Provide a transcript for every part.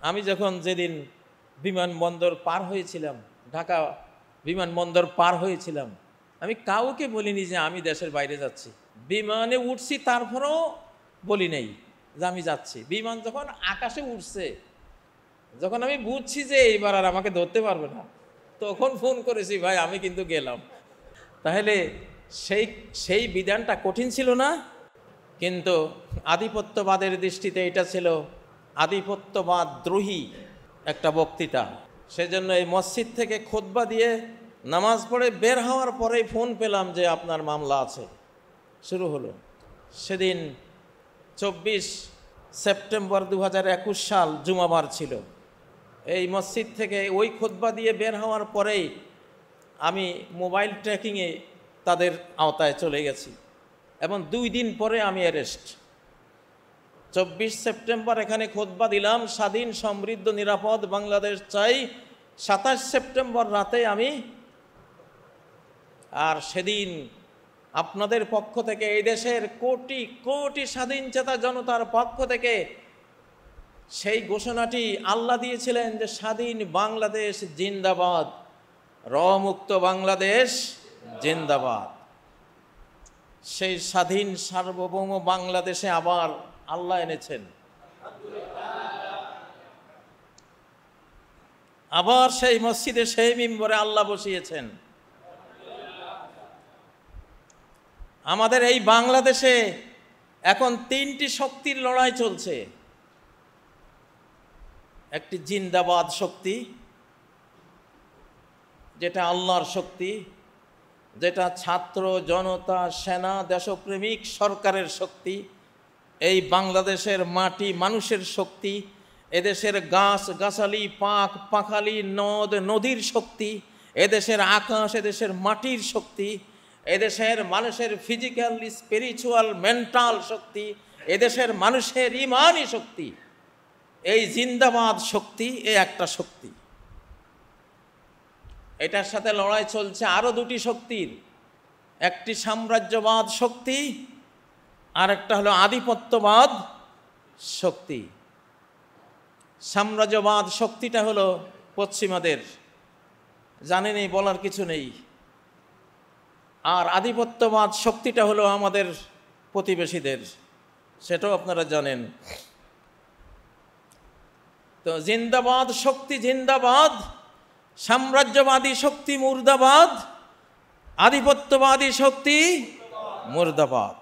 আমি যখন যেদিন বিমানবন্দর পার হয়েছিলাম, ঢাকা বিমানবন্দর পার হয়েছিলাম, আমি কাউকে বলিনি যে আমি দেশের বাইরে যাচ্ছি। বিমানে উঠছি, তারপরেও বলি নেই যে আমি যাচ্ছি। বিমান যখন আকাশে উঠছে, যখন আমি বুঝছি যে এইবার আর আমাকে ধরতে পারবে না, তখন ফোন করেছি, ভাই আমি কিন্তু গেলাম। তাহলে সেই সেই বিধানটা কঠিন ছিল না? কিন্তু আধিপত্যবাদের দৃষ্টিতে এটা ছিল আধিপত্যবাদ দ্রোহী একটা বক্তৃতা। সেজন্য এই মসজিদ থেকে খুতবা দিয়ে নামাজ পড়ে বের হওয়ার পরেই ফোন পেলাম যে আপনার মামলা আছে। শুরু হলো। সেদিন 24 সেপ্টেম্বর 2021 সাল, জুমাবার ছিল। এই মসজিদ থেকে ওই খুতবা দিয়ে বের হওয়ার পরেই আমি মোবাইল ট্র্যাকিংয়ে তাদের আওতায় চলে গেছি এবং 2 দিন পরে আমি অ্যারেস্ট। 24 সেপ্টেম্বর এখানে খুতবা দিলাম, স্বাধীন সমৃদ্ধ নিরাপদ বাংলাদেশ চাই। 27 সেপ্টেম্বর রাতে আমি, আর সেদিন আপনাদের পক্ষ থেকে, এই দেশের কোটি কোটি স্বাধীনচেতা জনতার পক্ষ থেকে সেই ঘোষণাটি আল্লাহ দিয়েছিলেন যে স্বাধীন বাংলাদেশ জিন্দাবাদ, রমুক্ত বাংলাদেশ জিন্দাবাদ। সেই স্বাধীন সার্বভৌম বাংলাদেশে আবার আল্লাহ এনেছেন। আবার সেই মসজিদে, সেই মিম্বরে আল্লাহ বসিয়েছেন। আমাদের এই বাংলাদেশে এখন 3টি শক্তির লড়াই চলছে। একটি জিন্দাবাদ শক্তি, যেটা আল্লাহর শক্তি, যেটা ছাত্র জনতা সেনা দেশপ্রেমিক সরকারের শক্তি। এই বাংলাদেশের মাটি মানুষের শক্তি, এদেশের গাছ গাছালি পাখ পাখালি নদ নদীর শক্তি, এদেশের আকাশ এদেশের মাটির শক্তি, এদেশের মানুষের ফিজিক্যাল স্পিরিচুয়াল মেন্টাল শক্তি, এদেশের মানুষের ইমানি শক্তি। এই জিন্দাবাদ শক্তি এই একটা শক্তি। এটার সাথে লড়াই চলছে আরো 2টি শক্তির। একটি সাম্রাজ্যবাদ শক্তি, আর একটা হলো আধিপত্যবাদ শক্তি। সাম্রাজ্যবাদ শক্তিটা হলো পশ্চিমাদের, জানেনই, বলার কিছু নেই। আর আধিপত্যবাদ শক্তিটা হলো আমাদের প্রতিবেশীদের, সেটাও আপনারা জানেন। তো জিন্দাবাদ শক্তি জিন্দাবাদ, সাম্রাজ্যবাদী শক্তি মুর্দাবাদ, আধিপত্যবাদী শক্তি মুর্দাবাদ।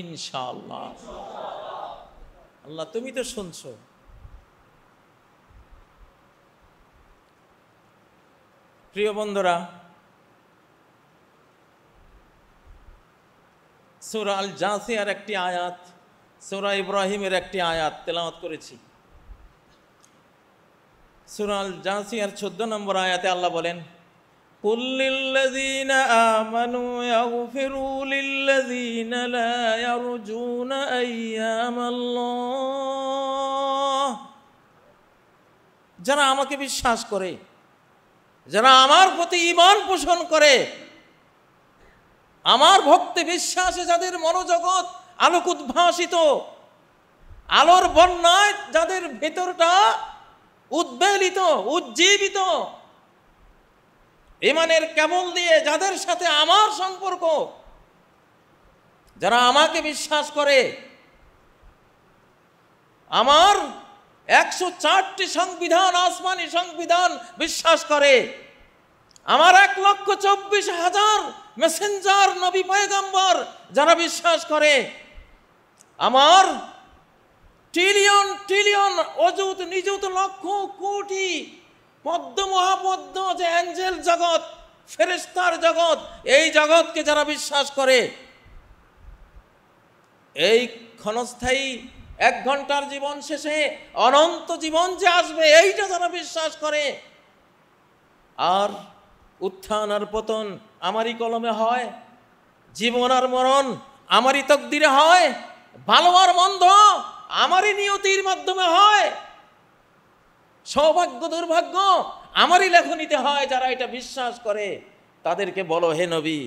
ইনশাআল্লাহ। আল্লাহ তুমি তো শুনছো। প্রিয় বন্ধুরা, সূরা আল জাসিয়ার একটি আয়াত, সূরা ইব্রাহিমের একটি আয়াত তেলাওয়াত করেছি। সূরা আল জাসিয়ার 14 নম্বর আয়াতে আল্লাহ বলেন, কুল লিল্লাযীনা আমানু ইয়াগফিরু লিল্লাযীনা লা ইয়ারজুনা আইয়ামাল্লাহ। যারা আমাকে বিশ্বাস করে, যারা আমার প্রতি ঈমান পোষণ করে, আমার ভক্তি বিশ্বাসে যাদের মনোজগৎ আলোক উদ্ভাসিত, আলোর বন্যায় যাদের ভেতরটা উদ্বেলিত উজ্জীবিত, ঈমানের কেবল দিয়ে যাদের সাথে আমার সম্পর্ক, যারা আমাকে বিশ্বাস করে, আমার 104টি সংবিধান, আসমানি সংবিধান বিশ্বাস করে, আমার 1,24,000 মেসেঞ্জার নবী পয়গম্বর যারা বিশ্বাস করে, আমার ট্রিলিয়ন ট্রিলিয়ন অযুত নিযুত লক্ষ কোটি পদ্ম মহাপদ্ম যে অ্যাঞ্জেল জগৎ, ফেরেশতার জগৎ, এই জগৎকে যারা বিশ্বাস করে, এই ক্ষণস্থায়ী 1 ঘন্টার জীবন শেষে অনন্ত জীবন যে আসবে, এইটা যারা বিশ্বাস করে, আর উত্থান আর পতন আমারই কলমে হয়, জীবন আর মরণ আমারই তকদিরে হয়, ভালো আর মন্দ আমারই নিয়তির মাধ্যমে হয়, সৌভাগ্য দুর্ভাগ্য আমারই লেখনীতে হয়। যারা এটা বিশ্বাস করে তাদেরকে বলো, হে নবী,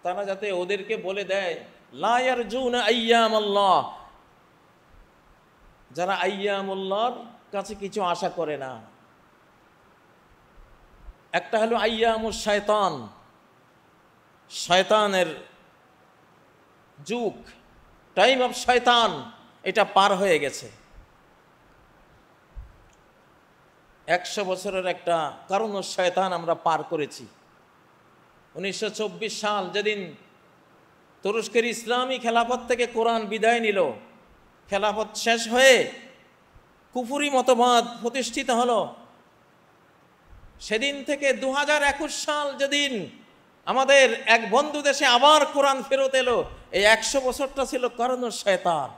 তারা যাতে ওদেরকে বলে দেয়, লা ইয়ারজুনা আইয়ামাল্লাহ, যারা আইয়ামুল্লাহর কাছে কিছু আশা করে না। একটা হলো আইয়ামুশ শয়তান, শয়তানের যুগ, টাইম অফ শয়তান, এটা পার হয়ে গেছে। 100 বছরের একটা কারণ শয়তান আমরা পার করেছি। 1924 সাল যেদিন তুরস্কের ইসলামী খেলাফত থেকে কোরআন বিদায় নিল, খেলাফত শেষ হয়ে কুফরি মতবাদ প্রতিষ্ঠিত হলো, সেদিন থেকে 2021 সাল যেদিন আমাদের এক বন্ধু দেশে আবার কোরআন ফেরত এলো, এই 100 বছরটা ছিল কারণ শয়তান।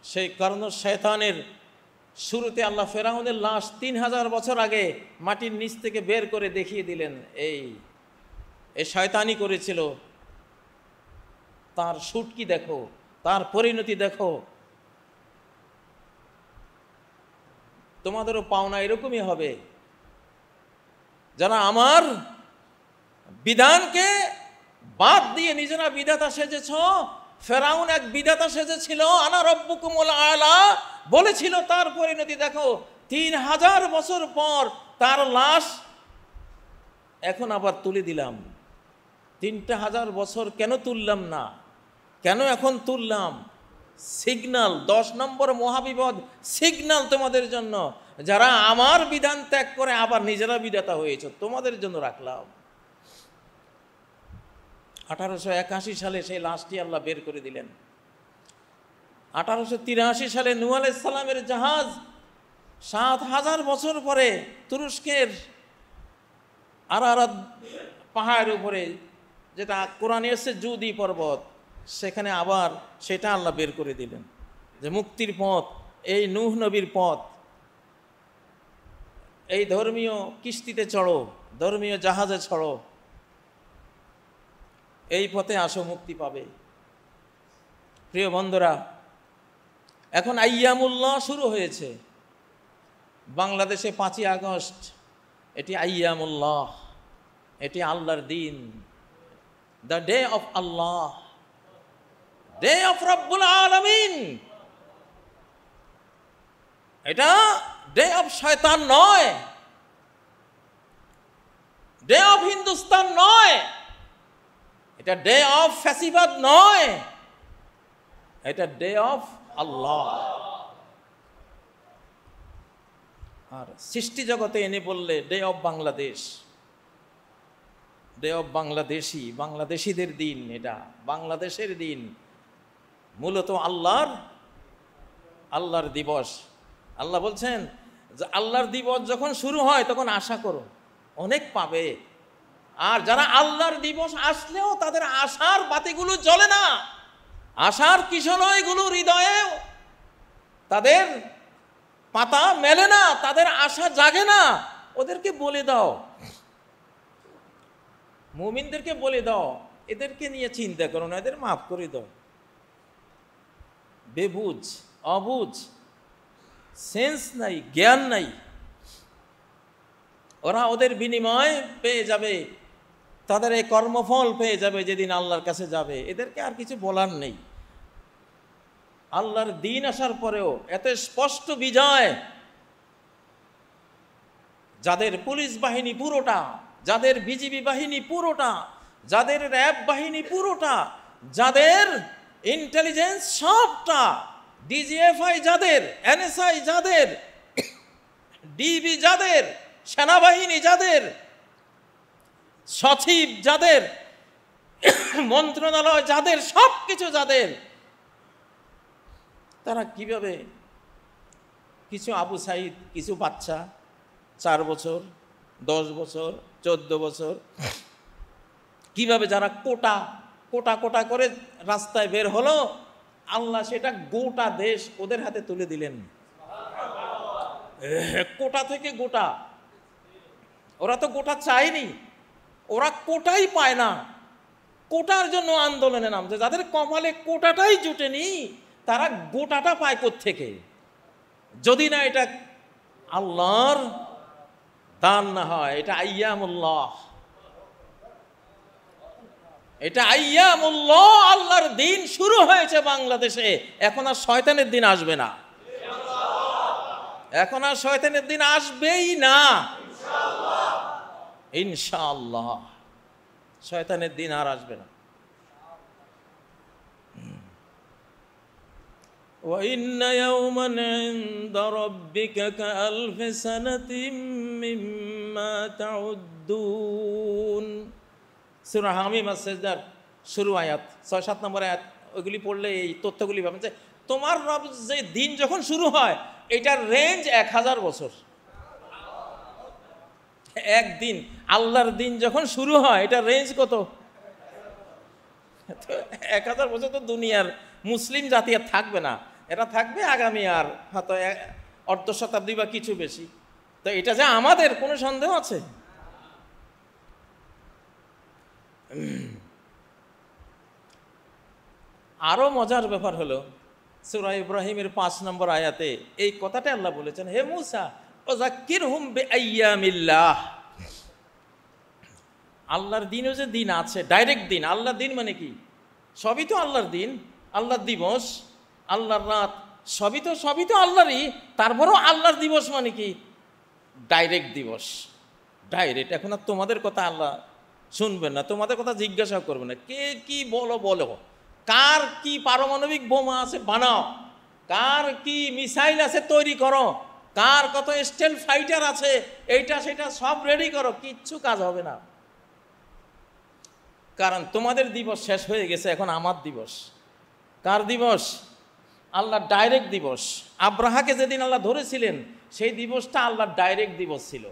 সেই কারণ শয়তানের শুরুতে আল্লাহ ফেরাউনের লাশ 3000 বছর আগে মাটির নিচ থেকে বের করে দেখিয়ে দিলেন, এই শয়তানি করেছিল, তার শুটকি দেখো, তার পরিণতি দেখো। তোমাদেরও পাওনা এরকমই হবে, যারা আমার বিধানকে বাদ দিয়ে নিজেরা বিধাতা সেজেছ। ফেরাউন এক বিধাতা সেজেছিল, আনা রব্বুকুমুল আলা বলেছিল, তার পরিণতি দেখো। 3000 বছর পর তার লাশ এখন আবার তুলে দিলাম। 3000 বছর কেন তুললাম না, কেন এখন তুললাম? সিগন্যাল, 10 নম্বর মহাবিপদ সিগন্যাল তোমাদের জন্য, যারা আমার বিধান ত্যাগ করে আবার নিজেরা বিধাতা হয়েছে, তোমাদের জন্য রাখলাম। 1881 সালে সেই লাশটি আল্লাহ বের করে দিলেন। 1883 সালে নূহ আলাইহিস সালামের জাহাজ 7000 বছর পরে তুরস্কের আরারাত পাহাড়ের উপরে, যেটা কোরআনে এসেছে জুদি পর্বত, সেখানে আবার সেটা আল্লাহ বের করে দিলেন যে মুক্তির পথ, এই নূহ নবীর পথ, এই ধর্মীয় কিস্তিতে চড়ো, ধর্মীয় জাহাজে চড়ো, এই পথে আসো, মুক্তি পাবে। প্রিয় বন্ধুরা, এখন আইয়ামুল্লাহ শুরু হয়েছে বাংলাদেশে। 5ই আগস্ট এটি আইয়ামুল্লাহ, এটি আল্লাহর দিন, the day of Allah, day of রব্বুল আলামিন। এটা ডে অফ শয়তান নয়, ডে অফ হিন্দুস্তান নয়, এটা ডে অফ ফ্যাসিবাদ নয়, এটা ডে অফ আল্লাহ। আর সৃষ্টি জগতে এনে বললে day of Bangladesh, day of Bangladeshi, বাংলাদেশিদের দিন, এটা বাংলাদেশের দিন, মূলত আল্লাহর দিবস। আল্লাহ বলছেন যে আল্লাহর দিবস যখন শুরু হয় তখন আশা করো, অনেক পাবে। আর যারা আল্লাহর দিবস আসলেও তাদের আশার বাতিগুলো জ্বলে না, আশার কিশলয়গুলো হৃদয়ে তাদের পাতা মেলে না, তাদের আশা জাগে না, ওদেরকে বলে দাও, মুমিনদেরকে বলে দাও, এদেরকে নিয়ে চিন্তা করো না, এদের মাফ করে দাও। বেবুঝ, অবুঝ, সেন্স নাই, জ্ঞান নাই, ওরা ওদের বিনিময় পেয়ে যাবে, তাদের এই কর্মফল পেয়ে যাবে যেদিন আল্লাহর কাছে যাবে। এদেরকে আর কিছু বলার নেই। আল্লাহর দিন আসার পরেও এত স্পষ্ট বিজয়, যাদের পুলিশ বাহিনী পুরোটা, যাদের বিজিবি বাহিনী পুরোটা, যাদের র্যাব বাহিনী পুরোটা, যাদের ইন্টেলিজেন্স সবটা, ডিজিএফআই যাদের, এনএসআই যাদের, ডিবি যাদের, সেনাবাহিনী যাদের, সচিব যাদের, মন্ত্রণালয় যাদের, সব কিছু যাদের, তারা কিভাবে, কিছু আবু সাইদ, কিছু বাচ্চা 4 বছর, 10 বছর, 14 বছর, কিভাবে যারা কোটা কোটা কোটা করে রাস্তায় বের হলো, আল্লাহ সেটা গোটা দেশ ওদের হাতে তুলে দিলেন। কোটা থেকে গোটা, ওরা তো গোটা চায়নি, ওরা কোটাই পায় না, কোটার জন্য আন্দোলনে নামছে। যাদের কপালে কোটাটাই জুটেনি তারা গোটাটা পায় কোত্থেকে? যদি না এটা আল্লাহর দান না হয়। এটা আইয়ামুল্লাহ, এটা আইয়ামুল্লাহ, আল্লাহ আল্লাহর দিন শুরু হয়েছে বাংলাদেশে, এখন আর শয়তানের দিন আসবে না, এখন আর শয়তানের দিন আসবেই না ইনশাআল্লাহ। শয়তানের দিন আর আসবে না। وَإِنَّ يَوْمًا عِندَ رَبِّكَ كَأَلْفِ سَنَةٍ مِّمَّا تَعُدُّونَ। সূরা হামিম আস-সাজদার শুরু আয়াত ৬-৭ নম্বর আয়াত, ওইগুলি পড়লে এই তথ্যগুলি পাবেন যে তোমার রব যে দিন যখন শুরু হয় এটার রেঞ্জ ১,০০০ বছর। একদিন আল্লাহর দিন যখন শুরু হয় এটার রেঞ্জ কত? ১,০০০ বছর। তো দুনিয়ার মুসলিম জাতি আর থাকবে না, এটা থাকবে আগামী আর হয়তো অর্ধ শতাব্দী বা কিছু বেশি। তো এটা যে আমাদের, কোনো সন্দেহ আছে? আরো মজার ব্যাপার হলো সূরা ইব্রাহিমের ৫ নম্বর আয়াতে এই কথাটা আল্লাহ বলেছেন, হে মূসা ওয়াযাক্কিরহুম বিআইয়ামিল্লাহ। আল্লাহর দিনও যে দিন আছে, ডাইরেক্ট দিন। আল্লাহর দিন মানে কি? সবই তো আল্লাহর দিন, আল্লাহর দিবস, আল্লাহর রাত, সবই তো আল্লাহরই। তারপরেও আল্লাহর দিবস মানে কি? ডাইরেক্ট দিবস, ডাইরেক্ট। এখন আর তোমাদের কথা আল্লাহ শুনবেন না, তোমাদের কথা জিজ্ঞাসা করবে না। কে কি বলো বলো, কার কি পারমাণবিক বোমা আছে বানাও, কার কি মিসাইল আছে তৈরি করো, কার কত স্টেল ফাইটার আছে এইটা সেটা সব রেডি করো, কিচ্ছু কাজ হবে না। কারণ তোমাদের দিবস শেষ হয়ে গেছে, এখন আমার দিবস। কার দিবস? আল্লাহর ডাইরেক্ট দিবস। আব্রাহাকে যেদিন আল্লাহ ধরেছিলেন সেই দিবসটা আল্লাহর ডাইরেক্ট দিবস ছিল।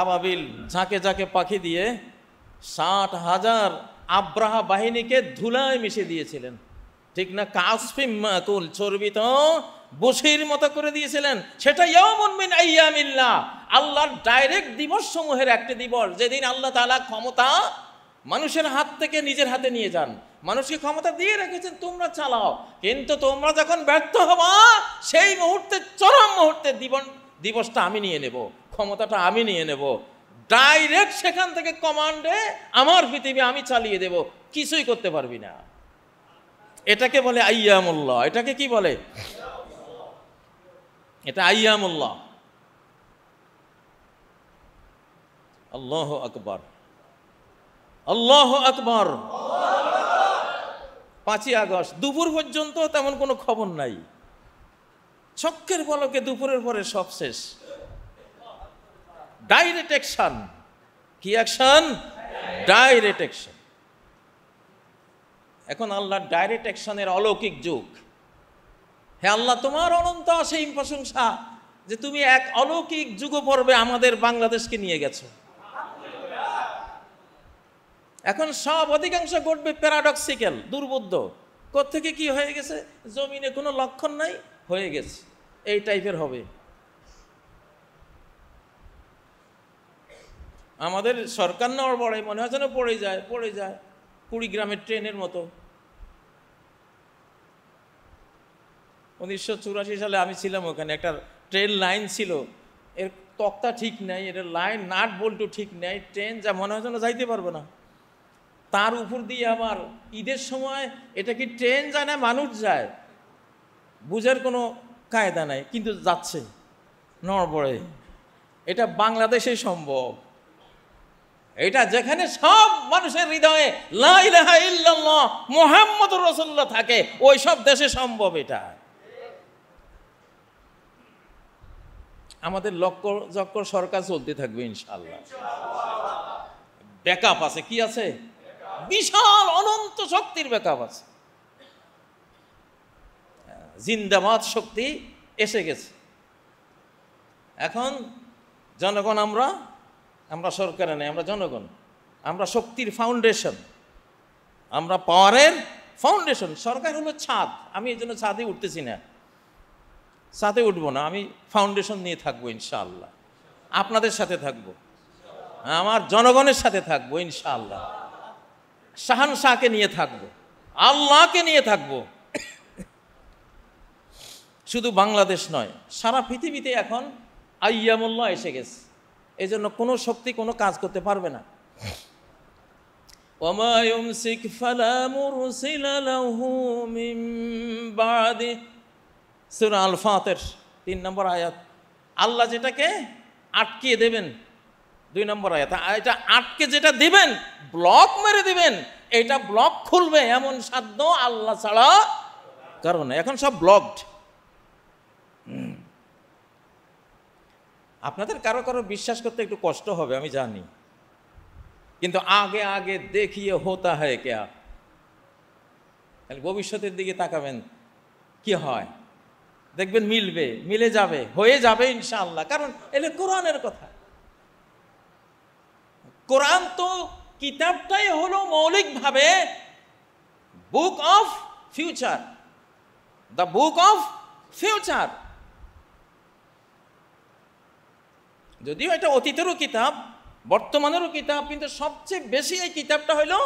আবাবিল ঝাঁকে ঝাঁকে পাখি দিয়ে ৬০,০০০ আব্রাহা বাহিনীকে ধুলায় মিশে দিয়েছিলেন, ঠিক না? কাসফিম মাকুল, চর্বিত বসির মতো করে দিয়েছিলেন। সেটা ইয়াউমুন মিন আইয়ামিল্লাহ, আল্লাহর ডাইরেক্ট দিবস সমূহের একটি দিবস, যেদিন আল্লাহ তাআলা ক্ষমতা মানুষের হাত থেকে নিজের হাতে নিয়ে যান। মানুষকে ক্ষমতা দিয়ে রেখেছেন তোমরা চালাও, কিন্তু তোমরা যখন ব্যর্থ হবা সেই মুহূর্তে, চরম মুহূর্তে দিবসটা আমি নিয়ে নেব, ক্ষমতাটা আমি নিয়ে নেব। ডাইরেক্ট সেখান থেকে কমান্ডে আমার পৃথিবী আমি চালিয়ে দেব, কিছুই করতে পারবি না। এটাকে বলে আইয়ামুল্লাহ। এটাকে কি বলে? এটা আইয়ামুল্লাহ। আল্লাহু আকবার, আল্লাহু আকবার। ৫ই আগস্ট দুপুর পর্যন্ত তেমন কোনো খবর নাই, চক্কের পলকে দুপুরের পরে সব শেষ। Direct action. কি অ্যাকশন? Direct action. এখন আল্লাহর ডাইরেক্ট অ্যাকশনের অলৌকিক যুগ। হে আল্লাহ, তোমার অনন্ত অসীম প্রশংসা যে তুমি এক অলৌকিক যুগ পর্বে আমাদের বাংলাদেশকে নিয়ে গেছো। এখন সব অধিকাংশ ঘটবে প্যারাডক্সিক্যাল, দুর্বোধ্য। কোত্থেকে কি হয়ে গেছে, জমিনে কোনো লক্ষণ নাই, হয়ে গেছে, এই টাইপের হবে। আমাদের সরকার নেওয়ার পরে মনে হয় যেন পড়ে যায় কুড়িগ্রামের ট্রেনের মতো। 1984 সালে আমি ছিলাম ওখানে, একটা ট্রেন লাইন ছিল, এর তক্তা ঠিক নেই, এর লাইন নাট বল্টু ঠিক নেই, ট্রেন যা মনে হয় যেন যাইতে পারবে না। তার উপর দিয়ে আবার ঈদের সময় এটা কি ট্রেন যায় না মানুষ যায়, বুঝার কোনো কায়দা নাই, কিন্তু যাচ্ছে নড়বড়ে। এটা বাংলাদেশে সম্ভব। এটা যেখানে সব মানুষের হৃদয়ে লা ইলাহা ইল্লাল্লাহ মুহাম্মাদুর রাসূলুল্লাহ থাকে, ওই সব দেশে সম্ভব। এটা আমাদের লক্ষ্য সরকার চলতে থাকবে ইনশাআল্লাহ। ব্যাকআপ আছে। কি আছে? বিশাল অনন্ত শক্তির ব্যাকআপ আছে। জিন্দাবাদ শক্তি এসে গেছে। এখন জনগণ, আমরা সরকারে নেই, আমরা জনগণ, আমরা শক্তির ফাউন্ডেশন, আমরা পাওয়ারের ফাউন্ডেশন। সরকার হলো ছাদ। আমি এই জন্য ছাদে উঠতেছি না, ছাদে উঠবো না, আমি ফাউন্ডেশন নিয়ে থাকবো ইনশাআল্লাহ। আপনাদের সাথে থাকবো, আমার জনগণের সাথে থাকবো ইনশাআল্লাহ। শাহানশাহকে নিয়ে থাকবো, আল্লাহকে নিয়ে থাকবো। শুধু বাংলাদেশ নয়, সারা পৃথিবীতে এখন আইয়ামুল্লাহ এসে গেছে। এই জন্য কোনো শক্তি কোনো কাজ করতে পারবে না। ওমা ইউমসিক ফালা মুরসিলা লাহু মিন বাদি। সূরা আল ফাতির 3 নম্বর আয়াত। আল্লাহ যেটাকে আটকিয়ে দেবেন, 2 নম্বর আয়াত। এটা আটকে যেটা দিবেন, ব্লক মেরে দিবেন, এটা ব্লক খুলবে এমন সাধ্য আল্লাহ ছাড়া কারণ এখন সব ব্লকড। আপনাদের কারো কারো বিশ্বাস করতে একটু কষ্ট হবে আমি জানি, কিন্তু আগে আগে দেখিয়ে হতা হয় কেয়া। ভবিষ্যতের দিকে তাকাবেন কি হয়, দেখবেন মিলবে, মিলে যাবে, হয়ে যাবে ইনশাআল্লাহ। কারণ এটা কোরআনের কথা। কোরআন তো কিতাবটাই হলো মৌলিকভাবে book of future, the book of future. যদিও এটা অতীতেরও কিতাব, বর্তমানেরও কিতাব, কিন্তু সবচেয়ে বেশি এই কিতাবটা হলো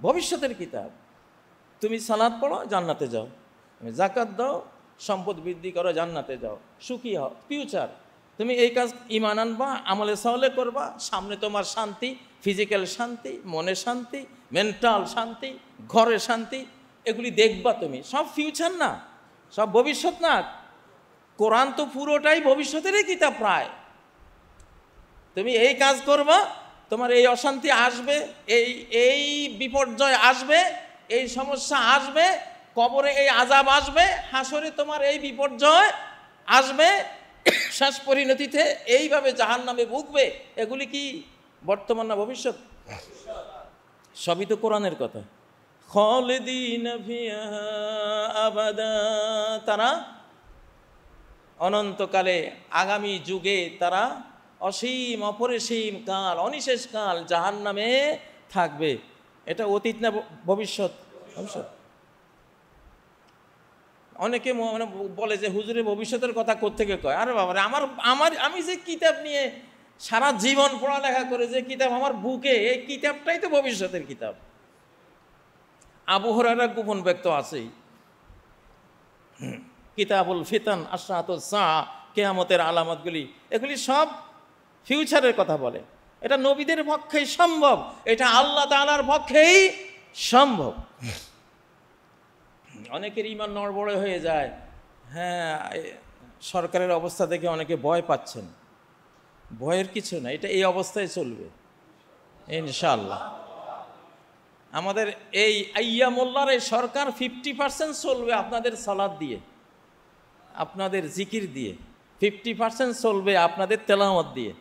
ভবিষ্যতের কিতাব। তুমি সালাত পড়ো, জান্নাতে যাও। তুমি যাকাত দাও, সম্পদ বৃদ্ধি করো, জান্নাতে যাও, সুখী হও, ফিউচার। তুমি এই কাজ ঈমান আনবা, আমলে সালে করবা, সামনে তোমার শান্তি, ফিজিক্যাল শান্তি, মনে শান্তি, মেন্টাল শান্তি, ঘরে শান্তি, এগুলি দেখবা তুমি। সব ফিউচার না, সব ভবিষ্যৎ না। কোরআন তো পুরোটাই ভবিষ্যতেরই কিতাব প্রায়। তুমি এই কাজ করবা, তোমার এই অশান্তি আসবে, এই বিপর্যয় আসবে, এই সমস্যা আসবে, কবরে এই আযাব আসবে, হাসরে তোমার এই বিপর্যয় আসবে, শেষ পরিণতিতে এইভাবে জাহান্নামে ভুগবে। এগুলি কি বর্তমান না ভবিষ্যৎ? সবই তো কোরআনের কথা। খালিদিনা ফিহা আবাদা, তারা অনন্তকালে, আগামী যুগে তারা অসীম অপরিসীম কাল, অনিশেষ কাল জাহান্নামে থাকবে। এটা অতীত না ভবিষ্যৎ? ভবিষ্যৎ। অনেকে মানে বলে যে হুজুরের ভবিষ্যতের কথা কোত্থেকে কয়। আরে বাবারে, আমি যে কিতাব নিয়ে সারা জীবন পড়ালেখা করে, যে কিতাব আমার বুকে, এই কিতাবটাই তো ভবিষ্যতের কিতাব। আবু হুরায়রা গোপন ব্যক্ত আছেই। কিতাবুল ফিতান, আশরাতুস সাআ, কিয়ামতের আলামতগুলি, এগুলি সব ফিউচারের কথা বলে। এটা নবীদের পক্ষেই সম্ভব, এটা আল্লাহ তাআলার পক্ষেই সম্ভব। অনেকের ঈমান নড়বড় হয়ে যায়। হ্যাঁ, সরকারের অবস্থা দেখে অনেকে ভয় পাচ্ছেন। ভয়ের কিছু না, এটা এই অবস্থায় চলবে ইনশাআল্লাহ। আমাদের এই আইয়ামুল্লাহর এই সরকার 50% চলবে আপনাদের সালাত দিয়ে, আপনাদের জিকির দিয়ে। 50% চলবে আপনাদের তেলাওয়াত দিয়ে।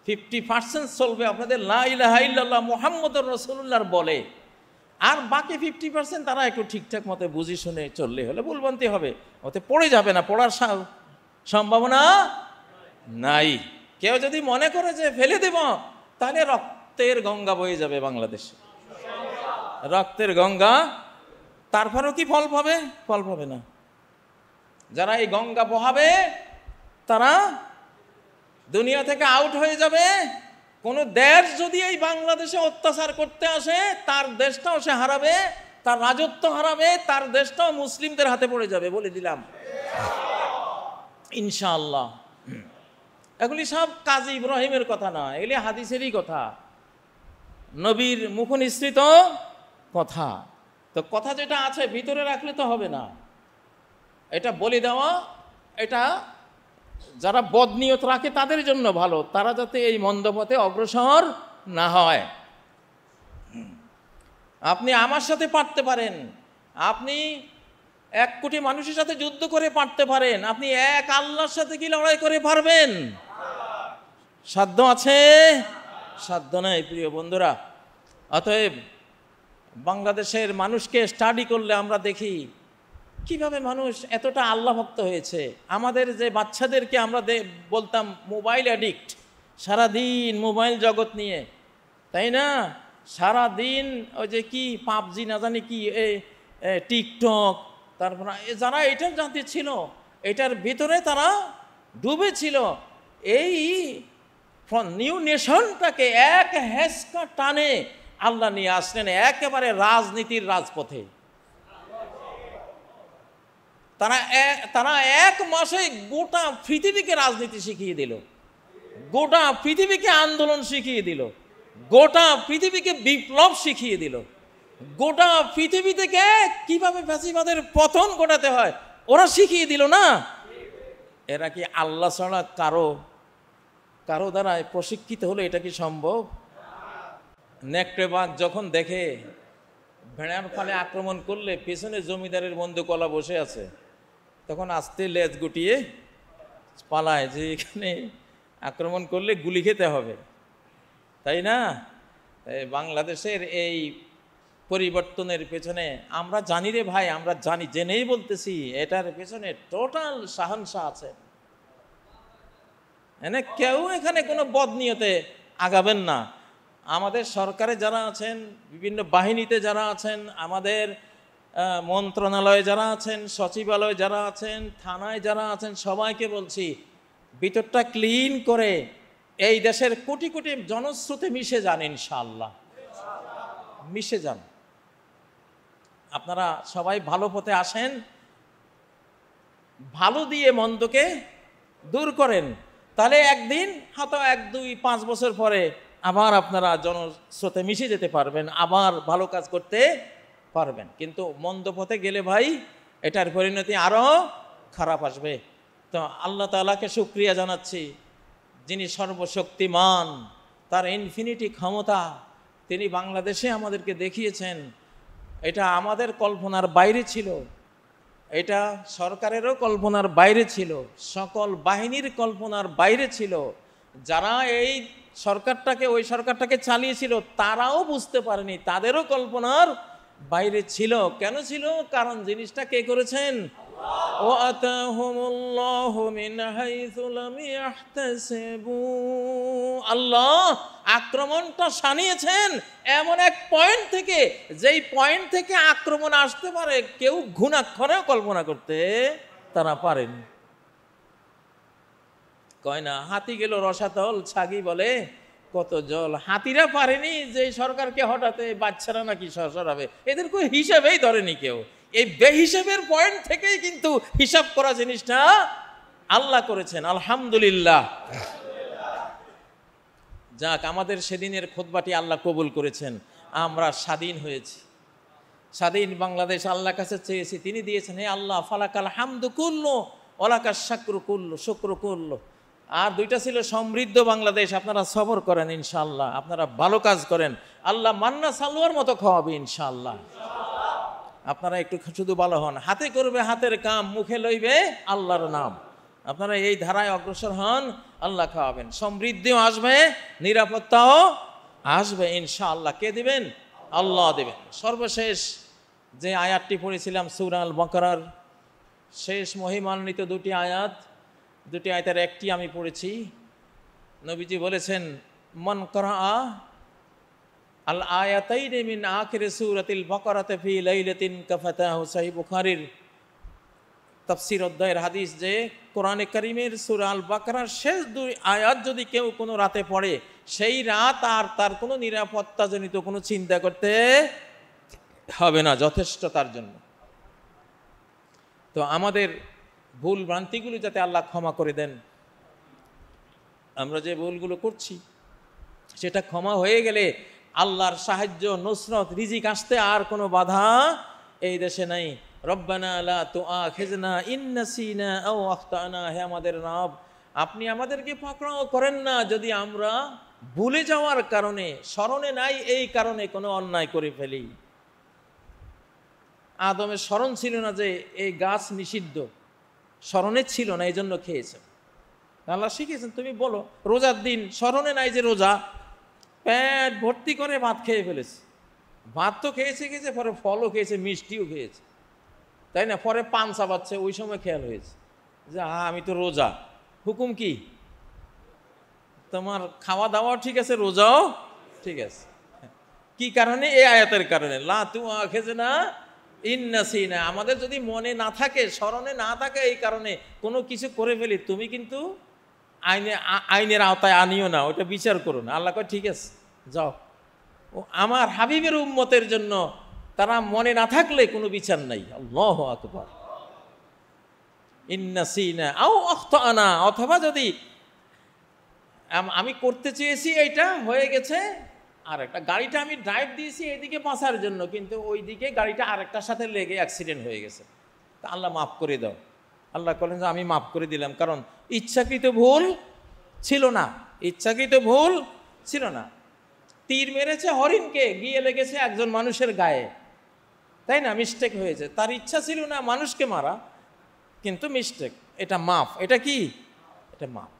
50% চলবে আপনাদের লা ইলাহা ইল্লাল্লাহ মুহাম্মদুর রাসূলুল্লাহর বলে। আর বাকি 50% তারা একটু ঠিকঠাক মতো বুঝি শুনে চললে হলে, ভুলভ্রান্তি হবে, ওতে পড়ে যাবে না, পড়ার সম্ভাবনা নাই। কেউ যদি মনে করে যে ফেলে দেব, তাহলে রক্তের গঙ্গা বয়ে যাবে বাংলাদেশে, রক্তের গঙ্গা। তারপরেও কি ফল পাবে? ফল পাবে না। যারা এই গঙ্গা বহাবে তারা দুনিয়া থেকে আউট হয়ে যাবে। কোন দেশ যদি এই বাংলাদেশে অত্যাচার করতে আসে, তার দেশটাও সে হারাবে, তার রাজত্ব হারাবে, তার দেশটাও মুসলিমদের হাতে পড়ে যাবে, বলে দিলাম ইনশাআল্লাহ। এগুলি সব কাজী ইব্রাহিমের কথা না, এগুলি হাদিসেরই কথা, নবীর মুখনিসৃত কথা। তো কথা যেটা আছে ভিতরে রাখলে তো হবে না, এটা বলে দেওয়া। এটা যারা বদনিয়ত রাখে তাদের জন্য ভালো, তারা যাতে এই মন্দ পথে অগ্রসর না হয়। আপনি আমার সাথে পারতে পারেন, আপনি 1 কোটি মানুষের সাথে যুদ্ধ করে পারতে পারেন, আপনি এক আল্লাহর সাথে কি লড়াই করে পারবেন? সাধ্য আছে? সাধ্য নাই প্রিয় বন্ধুরা। অতএব বাংলাদেশের মানুষকে স্টাডি করলে আমরা দেখি কিভাবে মানুষ এতটা আল্লাহ ভক্ত হয়েছে। আমাদের যে বাচ্চাদেরকে আমরা বলতাম মোবাইল অ্যাডিক্ট, সারাদিন মোবাইল জগৎ নিয়ে, তাই না? সারাদিন ওই যে কি পাবজি না জানি কি, টিকটক, তারপর যারা এটা জানতে ছিল, এটার ভিতরে তারা ডুবে ছিল। এই নিউ নেশনটাকে এক হেসকা টানে আল্লাহ নিয়ে আসলেন একেবারে রাজনীতির রাজপথে। তারা 1 মাসে গোটা পৃথিবীকে রাজনীতি শিখিয়ে দিল, গোটা পৃথিবীকে আন্দোলন শিখিয়ে দিল। গোটা পৃথিবীকে বিপ্লব শিখিয়ে দিল। গোটা পৃথিবী থেকে কিভাবে ফ্যাসিবাদের পতন ঘটাতে হয় ওরা শিখিয়ে দিল না? এরা কি আল্লাহ ছাড়া কারো দ্বারা প্রশিক্ষিত হলো? এটা কি সম্ভব? নেকড়ে বাঘ যখন দেখে ভেড়ার ফালে আক্রমণ করলে পেছনে জমিদারের বন্ধুকলা বসে আছে, তখন আস্তে লেজ গুটিয়ে পালায় যে এখানে আক্রমণ করলে গুলি খেতে হবে, তাই না? বাংলাদেশের এই পরিবর্তনের পেছনে আমরা জানি রে ভাই, আমরা জানি, জেনেই বলতেছি, এটার পেছনে টোটাল শাহানশাহ আছে। কেউ এখানে কোনো বদনিয়তে আগাবেন না। আমাদের সরকারে যারা আছেন, বিভিন্ন বাহিনীতে যারা আছেন, আমাদের মন্ত্রণালয়ে যারা আছেন, সচিবালয়ে যারা আছেন, থানায় যারা আছেন, সবাইকে বলছি ভিতরটা ক্লিন করে এই দেশের কোটি কোটি জনস্রোতে মিশে যান, ইনশাআল্লাহ মিশে যান। আপনারা সবাই ভালো পথে আসেন, ভালো দিয়ে মন্দকে দূর করেন, তাহলে একদিন হয়তো 1, 2, 5 বছর পরে আবার আপনারা জনস্রোতে মিশে যেতে পারবেন, আবার ভালো কাজ করতে পারবেন। কিন্তু মন্দ পথে গেলে ভাই এটার পরিণতি আরো খারাপ আসবে। তো আল্লাহ তাআলাকে শুকরিয়া জানাচ্ছি, যিনি সর্বশক্তিমান, তার ইনফিনিটি ক্ষমতা, তিনি বাংলাদেশে আমাদেরকে দেখিয়েছেন। এটা আমাদের কল্পনার বাইরে ছিল, এটা সরকারেরও কল্পনার বাইরে ছিল, সকল বাহিনীর কল্পনার বাইরে ছিল। যারা এই সরকারটাকে, ওই সরকারটাকে চালিয়েছিল, তারাও বুঝতে পারেনি, তাদেরও কল্পনার বাইরে ছিল। কেন ছিল? কারণ জিনিসটা কে করেছেন? আল্লাহ আক্রমণটা শানিয়েছেন এমন এক পয়েন্ট থেকে, যেই পয়েন্ট থেকে আক্রমণ আসতে পারে কেউ ঘুণাক্ষরেও কল্পনা করতে তারা পারেন। কয় না, হাতি গেল রসাতল, ছাগি বলে কত জল। হাতিরা পারেনি যে সরকারকে হঠাৎ বাচ্চারা নাকি সরাবে, এদের কোনো হিসাবেই ধরেনি কেউ। এই বেহিসাবের পয়েন্ট থেকেই কিন্তু হিসাব করা জিনিসটা আল্লাহ করেছেন। আলহামদুলিল্লাহ। যাক, আমাদের সেদিনের খুতবাটি আল্লাহ কবুল করেছেন, আমরা স্বাধীন হয়েছি, স্বাধীন বাংলাদেশ আল্লাহর কাছে চেয়েছি, তিনি দিয়েছেন। হে আল্লাহ, ফালাকাল হামদু কুল্লু ওয়ালাকাশ শাকরু কুল্লু, শুকরু কুল্লু। আর দুইটা ছিল সমৃদ্ধ বাংলাদেশ। আপনারা সবর করেন ইনশাআল্লাহ, আপনারা ভালো কাজ করেন, আল্লাহ মান্না সালোয়ার মতো খাওয়াবে ইনশাআল্লাহ। আপনারা একটু শুধু ভালো হন, হাতে করবে হাতের কাম, মুখে লইবে আল্লাহর নাম। আপনারা এই ধারায় অগ্রসর হন, আল্লাহ খাওয়াবেন, সমৃদ্ধিও আসবে, নিরাপত্তাও আসবে ইনশাআল্লাহ। কে দিবেন? আল্লাহ দিবেন। সর্বশেষ যে আয়াতটি পড়েছিলাম সূরা আল বাকারার শেষ মহিমান্বিত দুটি আয়াতের একটি আমি পড়েছি। নবীজি বলেছেন, মান করাআ আল আয়াতাইনি মিন আখির সূরাতিল বাকারাতে ফি লাইলাতিন কাফাতাহু। সহিহ বুখারীর তাফসীর অধ্যায়ের হাদিস, যে কোরআনে কারীমের সূরা আল বাকারার শেষ 2 আয়াত যদি কেউ কোনো রাতে পড়ে, সেই রাত আর তার কোনো নিরাপত্তাজনিত কোনো চিন্তা করতে হবে না, যথেষ্ট তার জন্য। তো আমাদের ভুল ভ্রান্তিগুলো যাতে আল্লাহ ক্ষমা করে দেন, আমরা যে ভুলগুলো করছি সেটা ক্ষমা হয়ে গেলে আল্লাহর সাহায্য, নুসরত, রিজিক আসতে আর কোনো বাধা এই দেশে নাই। রব্বানা লা তুআখিযনা ইন নাসিনা আও আখতানা। হে আমাদের রব, আপনি আমাদেরকে পাকড়াও করেন না যদি আমরা ভুলে যাওয়ার কারণে, স্মরণে নাই এই কারণে কোনো অন্যায় করে ফেলি। আদমের স্মরণ ছিল না যে এই গাছ নিষিদ্ধ, স্মরণে ছিল না, এই জন্য খেয়েছে। আল্লাহ শিখিয়েছেন, তুমি বলো রোজার দিন স্মরণে নাই যে রোজা, পেট ভর্তি করে ভাত খেয়ে ফেলেছে। ভাত তো খেয়েছে, পরে ফলও খেয়েছে, মিষ্টিও খেয়েছে, তাই না? পরে পান চাবাচ্ছে, ওই সময় খেয়াল হয়েছে যে আমি তো রোজা। হুকুম কি? তোমার খাওয়া দাওয়াও ঠিক আছে, রোজাও ঠিক আছে। কি কারণে? এই আয়াতের কারণে। লা তুআখিযনা ইন নাসিনা। আমাদের যদি মনে না থাকে, স্মরণে না থাকে, এই কারণে কোনো কিছু করে ফেলি, তুমি কিন্তু আইনের আওতায় আনিও না, ওটা বিচার করো না। আল্লাহ কয় ঠিক আছে, যাও। ও আমার হাবিবের উম্মতের জন্য তারা মনে না থাকলে কোনো বিচার নাই। আল্লাহু আকবার। ইন্নাসিনা আও আখতানা, অথবা যদি আমি করতে চেয়েছি এইটা হয়ে গেছে, আর একটা গাড়িটা আমি ড্রাইভ দিয়েছি এদিকে বাঁচার জন্য, কিন্তু ওই দিকে গাড়িটা আরেকটার সাথে লেগে অ্যাক্সিডেন্ট হয়ে গেছে। তা আল্লাহ মাফ করে দাও। আল্লাহ বলেন যে আমি মাফ করে দিলাম, কারণ ইচ্ছাকৃত ভুল ছিল না, ইচ্ছাকৃত ভুল ছিল না। তীর মেরেছে হরিণকে, গিয়ে লেগেছে একজন মানুষের গায়ে, তাই না? মিস্টেক হয়েছে, তার ইচ্ছা ছিল না মানুষকে মারা, কিন্তু মিস্টেক, এটা মাফ। এটা কি? এটা মাফ।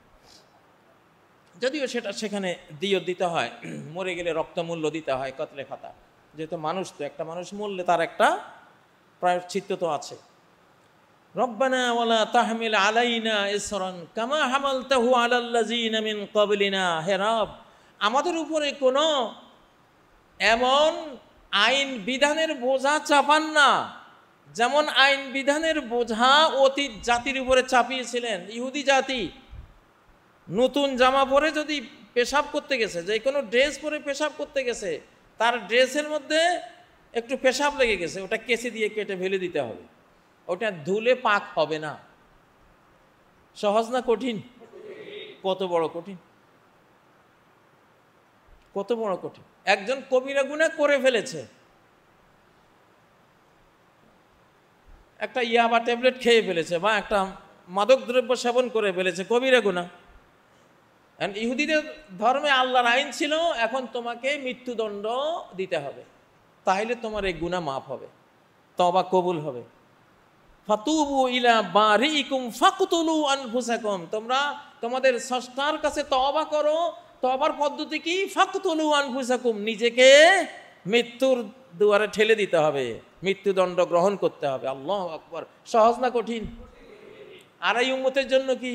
যদিও সেটা সেখানে দিও দিতে হয়, মরে গেলে রক্তমূল্য দিতে হয়, কতলে খাতা, যেহেতু মানুষ, তো একটা মানুষ মরলে তার একটা প্রায়শ্চিত্ত তো আছে। রব্বানা ওয়ালা তাহমিল আলাইনা ইসরান কামা হামালতাহু আলাল্লাযিনা মিন ক্বাবলিনা। হে রব, আমাদের উপরে কোনো এমন আইন বিধানের বোঝা চাপান না, যেমন আইন বিধানের বোঝা অতীত জাতির উপরে চাপিয়েছিলেন। ইহুদি জাতি নতুন জামা পরে যদি পেশাব করতে গেছে, যে কোনো ড্রেস পরে পেশাব করতে গেছে, তার ড্রেসের মধ্যে একটু পেশাব লেগে গেছে, ওটা কেচি দিয়ে কেটে ফেলে দিতে হবে, ওটা ধুলে পাক হবে না। সহজ না কঠিন? কত বড় কঠিন, কত বড় কঠিন। একজন কবিরা গুনাহ করে ফেলেছে, একটা ইয়াবা ট্যাবলেট খেয়ে ফেলেছে, বা একটা মাদক দ্রব্য সেবন করে ফেলেছে, কবিরা গুনাহ। ইহুদিদের ধর্মে আল্লাহর আইন ছিল, এখন তোমাকে মৃত্যুদণ্ড দিতে হবে, তাহলে তোমার এই গুনাহ মাফ হবে, তওবা কবুল হবে। ফাতুবু ইলা বারিইকুম ফাকতুলু আনফুসাকুম, তোমরা তোমাদের স্রষ্টার কাছে তওবা করো। তওবার পদ্ধতি কি? ফাকতুলু আনফুসাকুম, নিজেকে মৃত্যুর দুয়ারে ঠেলে দিতে হবে, মৃত্যুদণ্ড গ্রহণ করতে হবে। আল্লাহু আকবার। সহজ না কঠিন? আর এই উম্মতের জন্য কি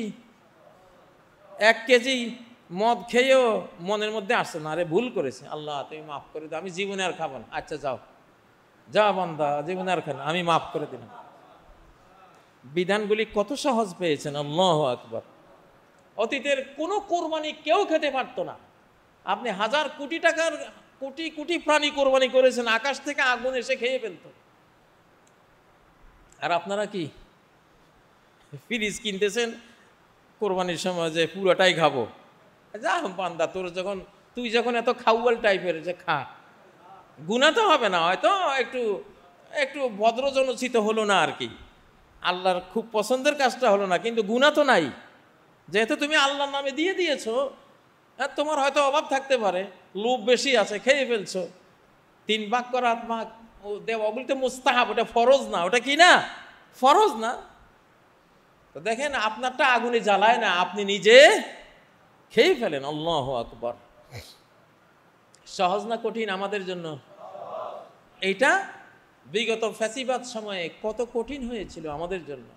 1 কেজি মদ খেয়েও মনের মধ্যে আসছে না, আরে ভুল করেছে, আল্লাহ তুমি মাফ করে দাও, আমি জীবনে আর খাবো না। আচ্ছা যাও, যা বান্দা, জীবনে আর খানা, আমি মাফ করে দিলাম। বিধানগুলি কত সহজ পেয়েছেন, আল্লাহু আকবার। অতীতের কোনো কোরবানি কেউ খেতে পারতো না। আপনি হাজার কোটি টাকার কোটি কোটি প্রাণী কোরবানি করেছেন, আকাশ থেকে আগুন এসে খেয়ে ফেলত। আর আপনারা কি ফ্রিজ কিনতেছেন কোরবানির সময়, যে পুরোটাই খাবো। যা বান্দা, তুই যখন এত খাওয়াল টাইপের, যে খা, গুনাহ তো হবে না, হয়তো একটু একটু ভদ্রজনোচিত হলো না আর কি, আল্লাহর খুব পছন্দের কাজটা হলো না, কিন্তু গুনাহ তো নাই। যেহেতু তুমি আল্লাহর নামে দিয়ে দিয়েছো, তোমার হয়তো অভাব থাকতে পারে, লোভ বেশি আছে, খেয়ে ফেলছো। 3 ভাগ করা আত্মা দেওয়া, ওগুলি তো মুস্তাহাব, ওটা ফরজ না। ওটা কি না? ফরজ না। তো দেখেন, আপনারটা আগুনে জ্বালায় না, আপনি নিজে খেয়ে ফেলেন। আল্লাহু আকবার। সহজ না কঠিন আমাদের জন্য? এইটা বিগত ফ্যাসিবাদ সময়ে কত কঠিন হয়েছিল আমাদের জন্য।